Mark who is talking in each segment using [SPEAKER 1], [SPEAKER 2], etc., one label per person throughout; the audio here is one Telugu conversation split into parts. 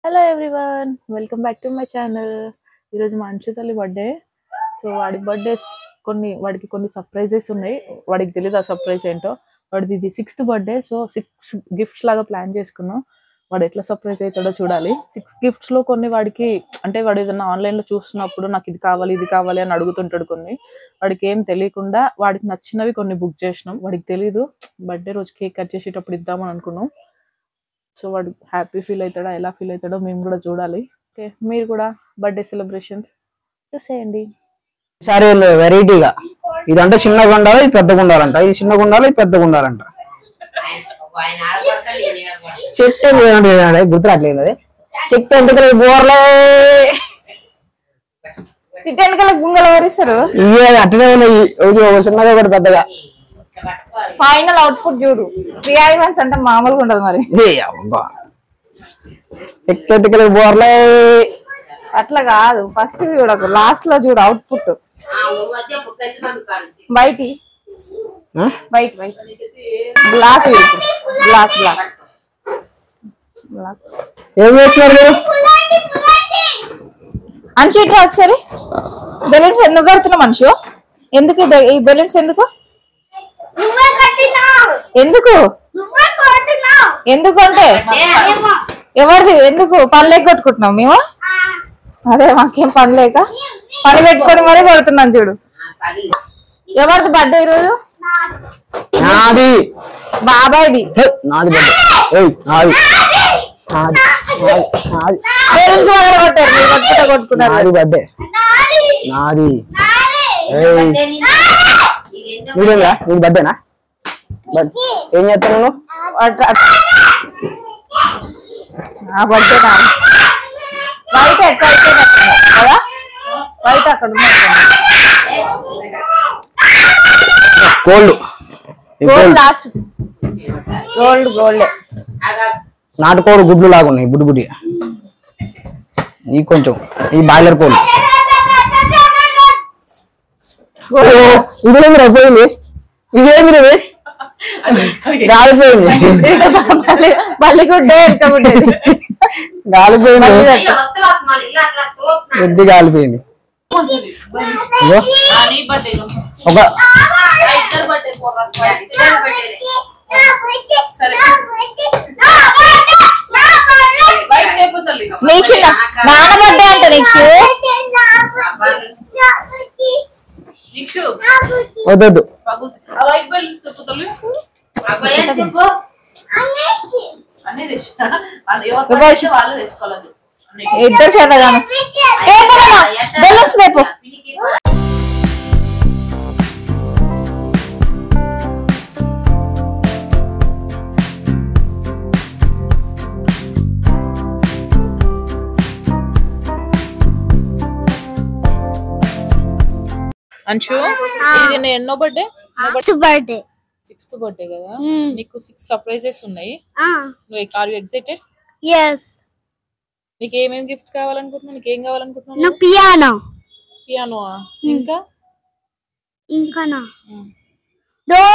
[SPEAKER 1] Hello everyone, welcome back to my channel. ఈరోజు మా అంచు తల్లి బర్త్డే. సో వాడికి కొన్ని సర్ప్రైజెస్ ఉన్నాయి. వాడికి తెలియదు ఆ సర్ప్రైజ్ ఏంటో. వాడిది ఇది 6th బర్త్డే. సో 6 గిఫ్ట్స్ లాగా ప్లాన్ చేసుకున్నాం. వాడు ఎట్లా సర్ప్రైజ్ అవుతాడో చూడాలి. 6 గిఫ్ట్స్ లో కొన్ని వాడికి అంటే వాడు ఏదైనా ఆన్లైన్ లో చూస్తున్నప్పుడు నాకు ఇది కావాలి అని అడుగుతుంటాడు. కొన్ని వాడికి ఏం తెలియకుండా వాడికి నచ్చినవి కొన్ని బుక్ చేసినాం. వాడికి తెలీదు. బర్త్డే రోజు కేక్ కట్ చేసేటప్పుడు ఇద్దామని అనుకున్నాం. సో వాడు హ్యాపీ ఫీల్ అవుతాడో ఎలా ఫీల్ అవుతాడో మేము కూడా చూడాలి. ఓకే, మీరు కూడా బర్త్డే సెలబ్రేషన్స్ చూసేయండి.
[SPEAKER 2] ఈసారి వెరైటీగా ఇదంటే చిన్నగా ఉండాలి, ఇది పెద్దగా ఉండాలంట. ఇది చిన్నగా ఉండాలి, ఇది పెద్దగా ఉండాలంట. చెట్టు గుర్తురాట్లేదు. అది చెట్టు ఎంతకలే బోర్లే
[SPEAKER 1] చిట్టు వెనకాల గుంగలు వరిస్తారు.
[SPEAKER 2] ఇవే అట్లనే ఉన్నాయి. చిన్నగా ఒకటి పెద్దగా.
[SPEAKER 1] ఫైనల్ అవుట్పుట్ చూడు. 3 ఐవన్స్ అంటే మామూలుగా ఉండదు. మరి
[SPEAKER 2] చెట్టు ఎంతకలే బోర్లే
[SPEAKER 1] అట్లా కాదు. ఫస్ట్ చూడకు, లాస్ట్ లో చూడు అవుట్పుట్. బయట బ్లాక్ బ్లాక్ బ్లాక్ బ్లాక్
[SPEAKER 2] ఏం చేస్తున్నారు మీరు?
[SPEAKER 1] అంచు ఇట్లా ఒకసారి. బెలూన్స్ ఎందుకు కడుతున్నావు మనిషి? ఎందుకు ఈ బెలూన్స్ ఎందుకు ఎందుకు ఎందుకు అంటే ఎవరిది? ఎందుకు పని లేక కొట్టుకుంటున్నాం మేము? అదే మాకేం పని లేక పని పెట్టుకొని మరీ కొడుతున్నాం చూడు. ఎవరిది బర్త్డే ఈరోజు?
[SPEAKER 2] నాది.
[SPEAKER 1] బాబాయ్ది.
[SPEAKER 2] నాది బర్త్డే.
[SPEAKER 1] బెలూన్స్ వగర కొట్టారు. మీరు కొట్టుకుంటా కొట్టుకున్నారు.
[SPEAKER 2] నాది బర్త్డే. నాది. నీదేందా? నీది బర్త్డేనా? ఏం చేస్తాను నువ్వు?
[SPEAKER 1] నా బర్త్డే కాదు. బయట ఎక్కడ కదా, బయట అక్కడ
[SPEAKER 2] గోల్డ్.
[SPEAKER 1] Gold last. గోల్డ్
[SPEAKER 2] నాటుకోడు గుడ్లు లాగా ఉన్నాయి, బుడ్డి బుడ్డి. ఈ కొంచెం ఈ బాయిలర్ కోళ్ళు. ఇదేంద్ర పోయింది. ఇదేంద్ర గాలిపోయింది.
[SPEAKER 1] మళ్ళీ గుడ్డే వెళ్తాముండేది.
[SPEAKER 2] గాలిపోయింది. ఎడ్డి గాలిపోయింది. ఒక
[SPEAKER 1] నాన్న బర్త్డే అంట.
[SPEAKER 2] వద్దు
[SPEAKER 1] ఇద్దరు చేతగాను బెలూన్స్ రేపు. అంచు ఇది ఎన్నో బర్త్డే?
[SPEAKER 3] బర్త్డే
[SPEAKER 1] 6th బర్త్డే కదా. నీకు 6 సర్ప్రైజెస్ ఉన్నాయి. నువ్వు ఆర్ యు ఎక్సైటెడ్?
[SPEAKER 3] yes
[SPEAKER 1] నీకు ఏమేం గిఫ్ట్స్ కావాలనుకుంటున్నావు? నీకు ఏం కావాలనుకుంటున్నావు?
[SPEAKER 3] నా పియానో.
[SPEAKER 1] ఇంకా
[SPEAKER 3] నా డోర్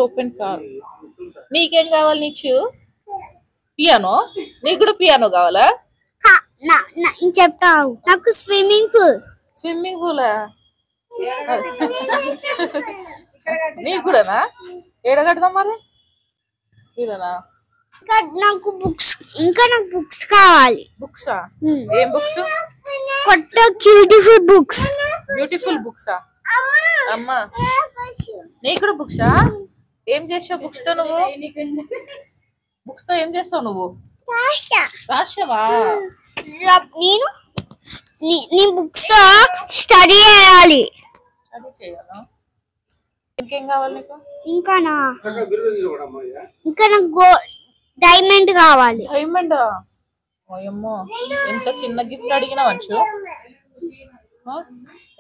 [SPEAKER 3] ఓపెన్ కార్.
[SPEAKER 1] నీకేం కావాలి? నీకు పియానో. నీకు కూడా పియానో కావాలా?
[SPEAKER 3] చెప్తావు. నాకు స్విమ్మింగ్ పూలా?
[SPEAKER 1] నీకు కూడానా? ఏడ కడదాం మరి? ఈడనా?
[SPEAKER 3] నాకు బుక్స్. నాకు బుక్స్ కావాలి.
[SPEAKER 1] బుక్సా? ఏం బుక్స్?
[SPEAKER 3] కొత్త బ్యూటిఫుల్
[SPEAKER 1] బుక్సా? అమ్మా నీకు కూడా బుక్సా? ఏం చేసావు బుక్స్ తో నువ్వు? బుక్స్ తో ఏం చేస్తావు నువ్వు? రాసావా?
[SPEAKER 3] నేను నీ బుక్స్ తో స్టడీ చేయాలి.
[SPEAKER 1] చేయాలా? ఇంకేం కావాలి నీకు?
[SPEAKER 3] ఇంకా నాకు డైమండ్ కావాలి.
[SPEAKER 1] డైమండ్? ఓయమ్మో, ఎంత చిన్న గిఫ్ట్ అడిగినా వచ్చు.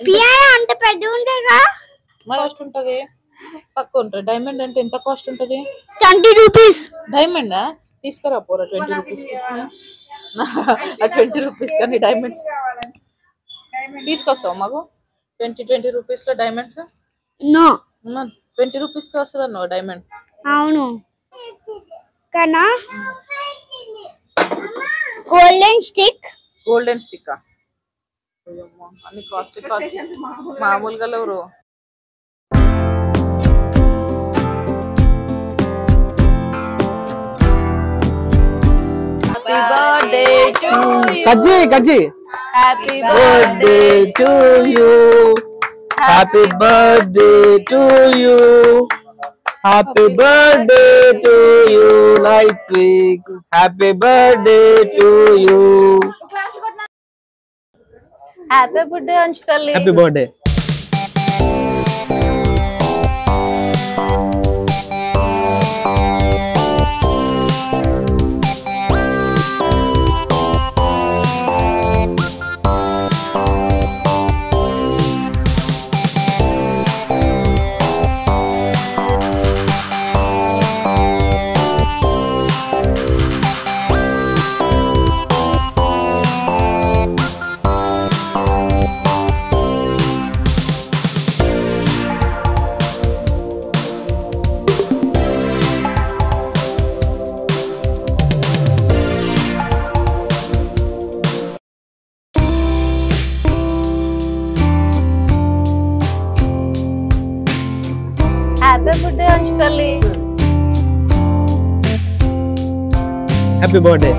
[SPEAKER 3] పియానో అంటే పెద్ద ఉంటుందా?
[SPEAKER 1] మరి కాస్ట్ ఉంటది, తక్కువ ఉంటుంది. డైమండ్ అంటే ఎంత కాస్ట్ ఉంటది?
[SPEAKER 3] 20 రూపీస్.
[SPEAKER 1] డైమండ్ తీసుకురా పోరా. 20 రూపీస్. 20 రూపీస్ కానీ డైమండ్స్ తీసుకొస్తావు మాకు? 20 రూపీస్ లో డైమండ్స్?
[SPEAKER 3] నో,
[SPEAKER 1] 20 రూపీస్ కి వస్తుంది అన్న డైమండ్.
[SPEAKER 3] అవును. కన్నా golden stick.
[SPEAKER 1] గోల్డెన్ స్టిక్ అన్ని కాస్ట్ మామూలుగా లేవు. Happy birthday to you.
[SPEAKER 2] కజ్జి కజ్జి.
[SPEAKER 1] Happy
[SPEAKER 2] birthday to you. Happy birthday to you. Happy birthday to you నైట్విక్. Happy birthday to you.
[SPEAKER 1] Happy birthday అంచు తల్లి.
[SPEAKER 2] Happy birthday.
[SPEAKER 1] హ్యాపీ బర్త్డే అంచు తల్లి.
[SPEAKER 2] Happy birthday.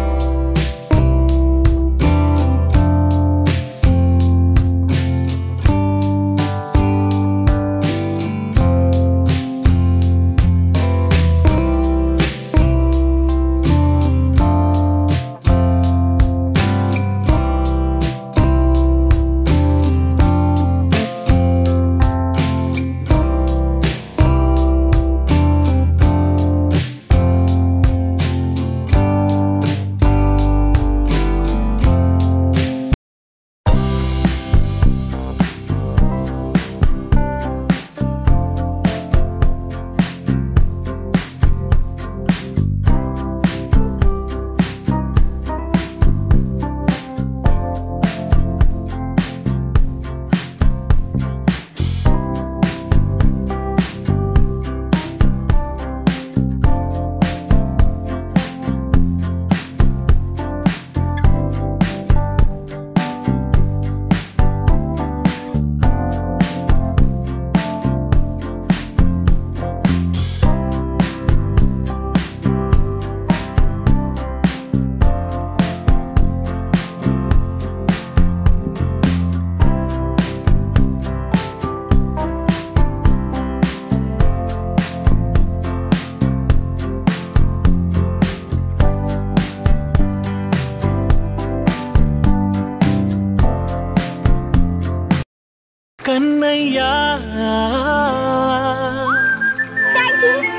[SPEAKER 4] కన్నయ్యా
[SPEAKER 3] Thank you.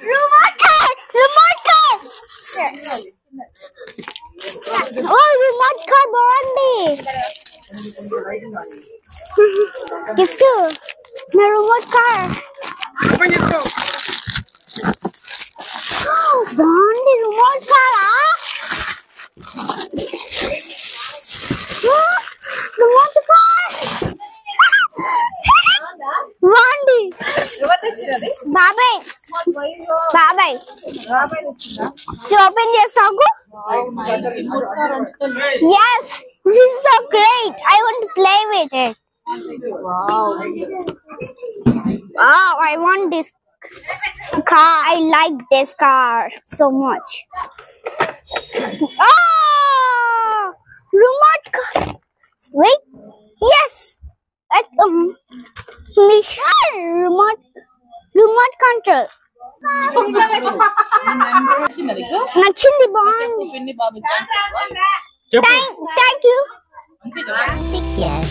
[SPEAKER 3] Remote car! Remote car! Oh, remote car బాగుంది. Gift. నా remote car. బాగుంది remote car. Remote car. బాగుంది. బాబాయ్ బాబాయ్ open చేసాగు. Yes, this is so great. I want to activated. Wow, I want this car. I like this car so much. Oh, remote car. Wait, yes. Remote control. నచ్చింది బాగుంది. Thank you.
[SPEAKER 4] 6 years,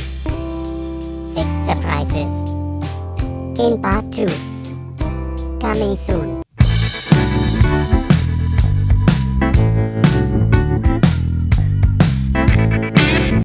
[SPEAKER 4] 6 surprises. In part 2, coming soon.